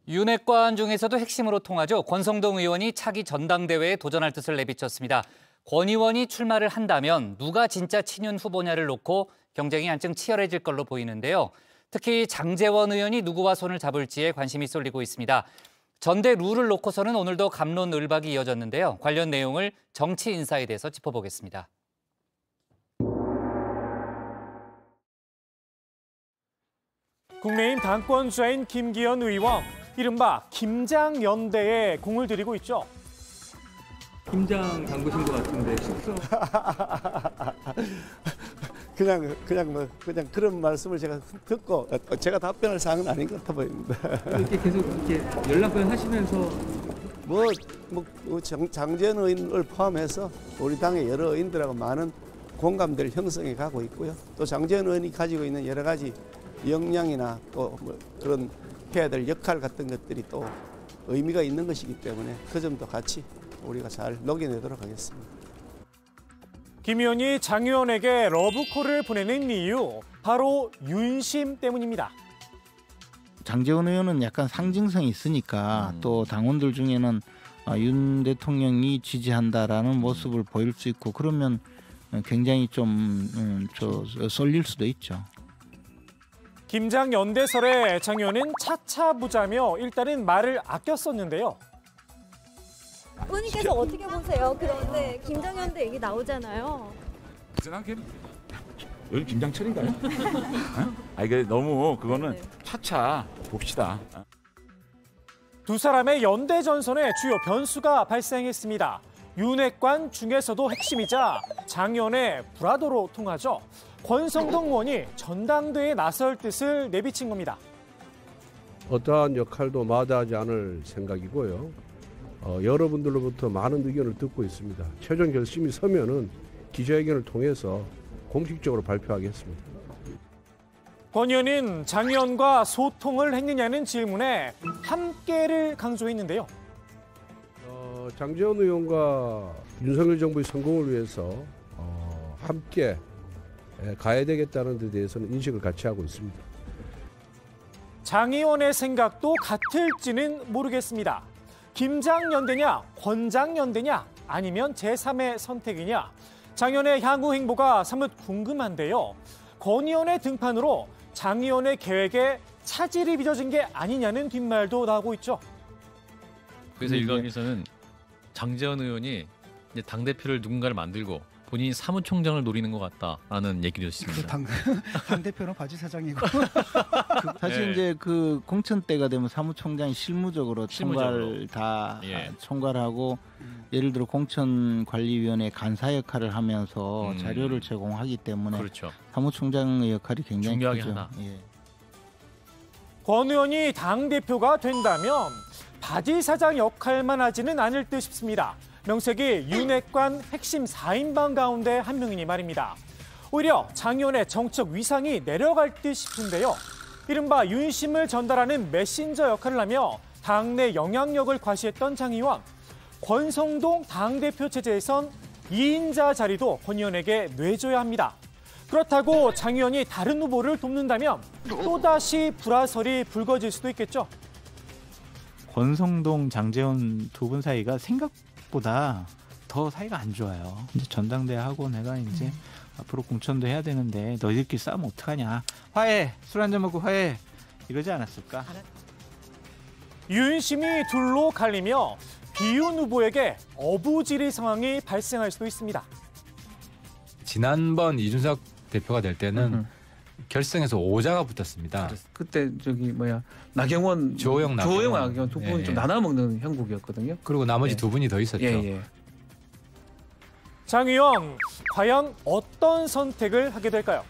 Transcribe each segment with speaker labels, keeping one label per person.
Speaker 1: 윤핵관 중에서도 핵심으로 통하죠. 권성동 의원이 차기 전당대회에 도전할 뜻을 내비쳤습니다. 권 의원이 출마를 한다면 누가 진짜 친윤 후보냐를 놓고 경쟁이 한층 치열해질 걸로 보이는데요. 특히 장제원 의원이 누구와 손을 잡을지에 관심이 쏠리고 있습니다. 전대 룰을 놓고서는 오늘도 갑론을박이 이어졌는데요. 관련 내용을 정치 인사에 대해서 짚어보겠습니다.
Speaker 2: 국민의힘 당권주자인 김기현 의원, 이른바 김장연대에 공을 들이고 있죠.
Speaker 3: 김장 담그신 것 같은데 식사.
Speaker 4: 그냥 그런 말씀을 제가 듣고 제가 답변할 사항은 아닌 것 같아 보입니다.
Speaker 3: 이렇게 계속 이렇게 연락을 하시면서
Speaker 4: 장제원 의원을 포함해서 우리 당의 여러 의원들하고 많은 공감대를 형성해 가고 있고요. 또 장제원 의원이 가지고 있는 여러 가지 역량이나 또 그런 해야 될 역할 같은 것들이 또 의미가 있는 것이기 때문에 그 점도 같이 우리가 잘 녹여내도록 하겠습니다.
Speaker 2: 김 의원이 장 의원에게 러브콜을 보내는 이유, 바로 윤심 때문입니다.
Speaker 5: 장제원 의원은 약간 상징성이 있으니까 또 당원들 중에는 윤 대통령이 지지한다라는 모습을 보일 수 있고 그러면 굉장히 좀 쏠릴 수도 있죠.
Speaker 2: 김장연대설에 장 의원은 차차 보자며 일단은 말을 아꼈었는데요.
Speaker 6: 의원님께서 어떻게 보세요? 그런데 김장연대 얘기 나오잖아요.
Speaker 7: 이상하게 여기 김장철인가요? 이게 너무 그거는 차차 봅시다.
Speaker 2: 두 사람의 연대 전선에 주요 변수가 발생했습니다. 윤핵관 중에서도 핵심이자 장 의원의 브라더로 통하죠. 권성동 의원이 전당대회에 나설 뜻을 내비친 겁니다.
Speaker 8: 어떠한 역할도 마다하지 않을 생각이고요. 여러분들로부터 많은 의견을 듣고 있습니다. 최종 결심이 서면은 기자회견을 통해서 공식적으로 발표하겠습니다.
Speaker 2: 권 의원은 장 의원과 소통을 했느냐는 질문에 함께를 강조했는데요.
Speaker 8: 장제원 의원과 윤석열 정부의 성공을 위해서 함께 가야 되겠다는 데 대해서는 인식을 같이 하고 있습니다.
Speaker 2: 장 의원의 생각도 같을지는 모르겠습니다. 김장연대냐, 권장연대냐, 아니면 제3의 선택이냐. 장 의원의 향후 행보가 사뭇 궁금한데요. 권 의원의 등판으로 장 의원의 계획에 차질이 빚어진 게 아니냐는 뒷말도 나오고 있죠.
Speaker 9: 그래서 일각에서는 장제원 의원이 이제 당대표를 누군가를 만들고 본인이 사무총장을 노리는 것 같다라는 얘기도 있습니다.
Speaker 10: 당대표는 바지 사장이고.
Speaker 5: 사실 이제 그 공천 때가 되면 사무총장이 실무적으로 총괄하고 예를 들어 공천관리위원회 간사 역할을 하면서 자료를 제공하기 때문에
Speaker 9: 그렇죠.
Speaker 5: 사무총장의 역할이 굉장히
Speaker 9: 중요하게
Speaker 5: 크죠.
Speaker 9: 하나.
Speaker 5: 예.
Speaker 2: 권 의원이 당대표가 된다면 바지 사장 역할만 하지는 않을 듯 싶습니다. 명색이 윤핵관 핵심 4인방 가운데 한 명이니 말입니다. 오히려 장 의원의 정책 위상이 내려갈 듯 싶은데요. 이른바 윤심을 전달하는 메신저 역할을 하며 당내 영향력을 과시했던 장 의원. 권성동 당대표 체제에선 2인자 자리도 권 의원에게 내줘야 합니다. 그렇다고 장 의원이 다른 후보를 돕는다면 또다시 불화설이 불거질 수도 있겠죠.
Speaker 11: 권성동, 장제원 두 분 사이가 생각보다 더 사이가 안 좋아요. 이제 전당대회 하고 내가 이제 앞으로 공천도 해야 되는데 너희들끼리 싸우면 어떡하냐. 화해, 술 한잔 먹고 화해 이러지 않았을까?
Speaker 2: 윤심이 둘로 갈리며 비윤 후보에게 어부지리 상황이 발생할 수도 있습니다.
Speaker 12: 지난번 이준석 대표가 될 때는 결승에서 5자가 붙었습니다.
Speaker 3: 그때 나경원,
Speaker 12: 조호영,
Speaker 3: 나경원 두 분이 좀 나눠 먹는 형국이었거든요.
Speaker 12: 그리고 나머지 두 분이 더 있었죠.
Speaker 2: 장 의원, 과연 어떤 선택을 하게 될까요?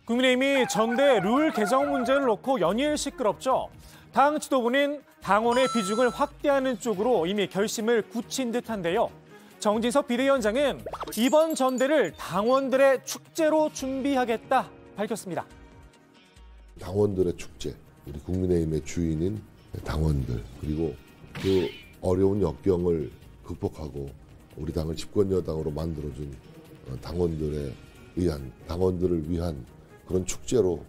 Speaker 2: 국민의힘이 전대 룰 개정 문제를 놓고 연일 시끄럽죠. 당 지도부는 당원의 비중을 확대하는 쪽으로 이미 결심을 굳힌 듯한데요. 정진석 비대위원장은 이번 전대를 당원들의 축제로 준비하겠다 밝혔습니다.
Speaker 13: 당원들의 축제, 우리 국민의힘의 주인인 당원들, 그리고 그 어려운 역경을 극복하고 우리 당을 집권 여당으로 만들어준 당원들을 위한 그런 축제로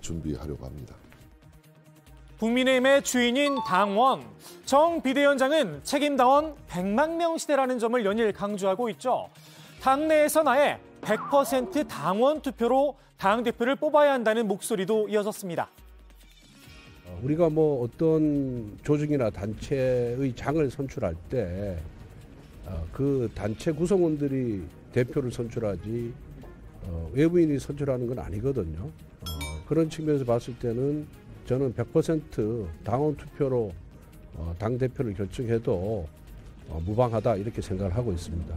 Speaker 13: 준비하려고 합니다.
Speaker 2: 국민의힘의 주인인 당원, 정 비대위원장은 책임당원 100만 명 시대라는 점을 연일 강조하고 있죠. 당내에선 아예 100% 당원 투표로 당대표를 뽑아야 한다는 목소리도 이어졌습니다.
Speaker 8: 우리가 뭐 어떤 조직이나 단체의 장을 선출할 때 그 단체 구성원들이 대표를 선출하지 외부인이 선출하는 건 아니거든요. 그런 측면에서 봤을 때는 저는 100% 당원 투표로 당대표를 결정해도 무방하다 이렇게 생각을 하고 있습니다.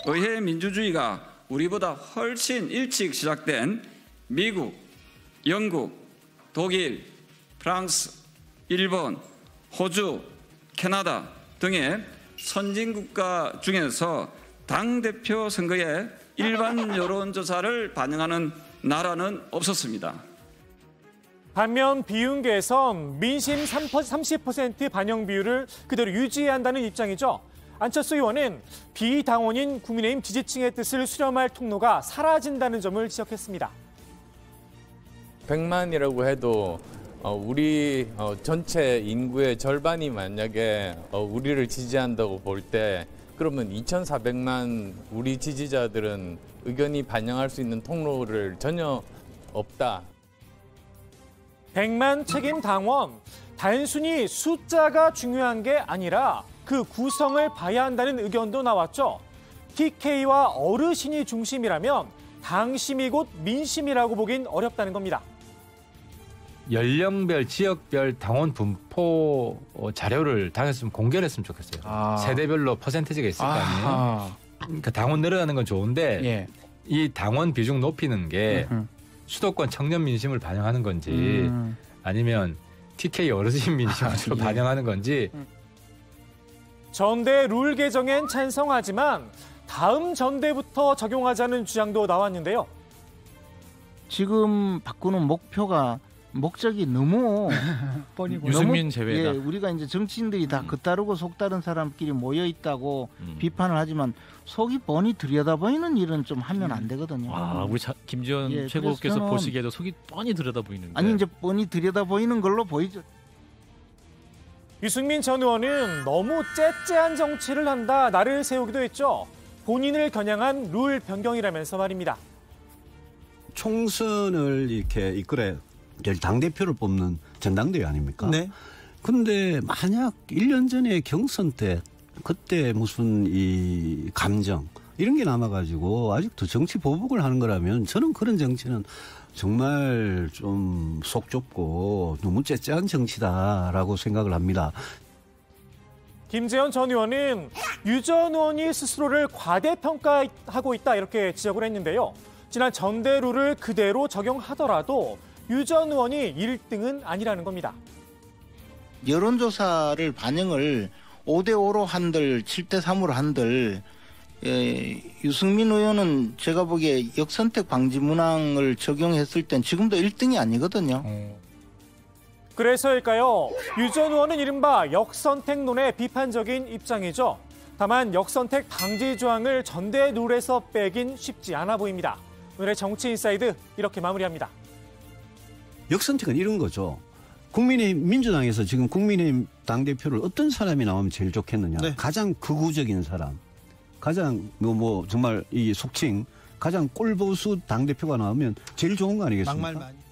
Speaker 14: 의회 민주주의가 우리보다 훨씬 일찍 시작된 미국, 영국, 독일, 프랑스, 일본, 호주, 캐나다 등의 선진국가 중에서 당대표 선거에 일반 여론조사를 반영하는 나라는 없었습니다.
Speaker 2: 반면 비윤계에선 민심 30% 반영 비율을 그대로 유지해야 한다는 입장이죠. 안철수 의원은 비당원인 국민의힘 지지층의 뜻을 수렴할 통로가 사라진다는 점을 지적했습니다.
Speaker 15: 100만이라고 해도 우리 전체 인구의 절반이 만약에 우리를 지지한다고 볼 때 그러면 2,400만 우리 지지자들은 의견이 반영할 수 있는 통로를 전혀 없다.
Speaker 2: 100만 책임 당원, 단순히 숫자가 중요한 게 아니라 그 구성을 봐야 한다는 의견도 나왔죠. TK와 어르신이 중심이라면 당심이 곧 민심이라고 보긴 어렵다는 겁니다.
Speaker 12: 연령별, 지역별 당원 분포 자료를 당에서 좀 공개를 했으면 좋겠어요. 세대별로 퍼센티지가 있을 거 아니에요. 그러니까 당원 늘어나는 건 좋은데 이 당원 비중 높이는 게 수도권 청년 민심을 반영하는 건지 아니면 TK 어르신 민심을 반영하는 건지.
Speaker 2: 전대 룰 개정엔 찬성하지만 다음 전대부터 적용하자는 주장도 나왔는데요.
Speaker 5: 지금 바꾸는 목적이 너무
Speaker 9: 유승민 제외다.
Speaker 5: 우리가 이제 정치인들이 다 겉다르고 속다른 사람끼리 모여 있다고 비판을 하지만 속이 뻔히 들여다보이는 일은 좀 하면 안 되거든요.
Speaker 9: 우리 김지원 최고께서 보시기에도 속이 뻔히 들여다보이는데.
Speaker 5: 아니 이제 뻔히 들여다보이는 걸로 보이죠.
Speaker 2: 유승민 전 의원은 너무 째째한 정치를 한다 나를 세우기도 했죠. 본인을 겨냥한 룰 변경이라면서 말입니다.
Speaker 16: 총선을 이렇게 이끌어야 당대표를 뽑는 전당대회 아닙니까?
Speaker 17: 네.
Speaker 16: 근데 만약 1년 전에 경선 때 그때 무슨 이 감정 이런 게 남아가지고 아직도 정치 보복을 하는 거라면 저는 그런 정치는 정말 좀 속 좁고 너무 째째한 정치다라고 생각을 합니다.
Speaker 2: 김재현 전 의원은 유 전 의원이 스스로를 과대평가하고 있다 이렇게 지적을 했는데요. 지난 전대 룰을 그대로 적용하더라도 유 전 의원이 1등은 아니라는 겁니다.
Speaker 5: 여론조사를 반영을 5대5로 한들 7대3으로 한들 유승민 의원은 제가 보기에 역선택 방지 문항을 적용했을 땐 지금도 1등이 아니거든요.
Speaker 2: 그래서일까요? 유 전 의원은 이른바 역선택론의 비판적인 입장이죠. 다만 역선택 방지 조항을 전대 룰에서 빼긴 쉽지 않아 보입니다. 오늘의 정치인사이드 이렇게 마무리합니다.
Speaker 16: 역선택은 이런 거죠. 국민의힘 민주당에서 지금 국민의힘 당대표를 어떤 사람이 나오면 제일 좋겠느냐. 네. 가장 극우적인 사람. 가장 정말 이 속칭 가장 꼴보수 당대표가 나오면 제일 좋은 거 아니겠습니까?
Speaker 17: 막말 많이.